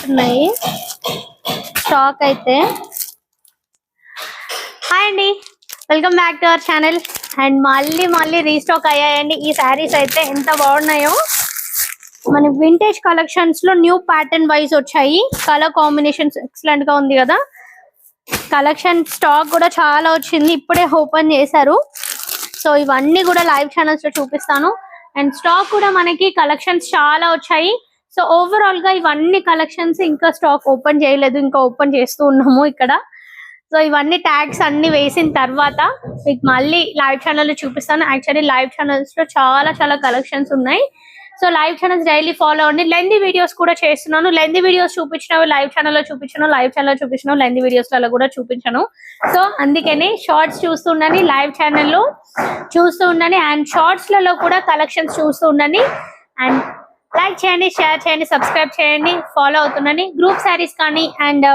ఉన్నాయి స్టాక్ అయితే. హాయ్ అండి, welcome back to our channel. And మళ్ళీ రీస్టాక్ అయ్యాయండి ఈ శారీస్ అయితే. ఎంత బాగున్నాయో, మన వింటేజ్ కలెక్షన్స్ లో న్యూ ప్యాటర్న్ వైజ్ వచ్చాయి. కలర్ కాంబినేషన్స్ ఎక్సలెంట్ గా ఉంది కదా. కలెక్షన్ స్టాక్ కూడా చాలా వచ్చింది, ఇప్పుడే ఓపెన్ చేశారు. సో ఇవన్నీ కూడా లైవ్ ఛానల్స్ లో చూపిస్తాను. అండ్ స్టాక్ కూడా మనకి కలెక్షన్స్ చాలా వచ్చాయి. సో ఓవరాల్ గా ఇవన్నీ కలెక్షన్స్ ఇంకా స్టాక్ ఓపెన్ చేయలేదు, ఇంకా ఓపెన్ చేస్తూ ఉన్నాము ఇక్కడ. సో ఇవన్నీ ట్యాగ్స్ అన్ని వేసిన తర్వాత మీకు మళ్ళీ లైవ్ ఛానల్ లో చూపిస్తాను. యాక్చువల్లీ లైవ్ ఛానల్స్ లో చాలా కలెక్షన్స్ ఉన్నాయి. So live channels daily follow అవ్వండి. లెంది వీడియోస్ కూడా చేస్తున్నాను. లెంది వీడియోస్ చూపించినవి లైవ్ ఛానల్లో చూపించను, లైవ్ ఛానల్లో చూపించను, లెంది వీడియోస్ లలో కూడా చూపించను. సో అందుకని షార్ట్స్ చూస్తూ ఉండండి, లైవ్ ఛానల్లో చూస్తూ ఉండండి, అండ్ షార్ట్స్ లలో కూడా కలెక్షన్స్ చూస్తూ ఉండండి. అండ్ లైక్ చేయండి, షేర్ చేయండి, సబ్స్క్రైబ్ చేయండి, ఫాలో అవుతుండండి. గ్రూప్ శారీస్ కానీ అండ్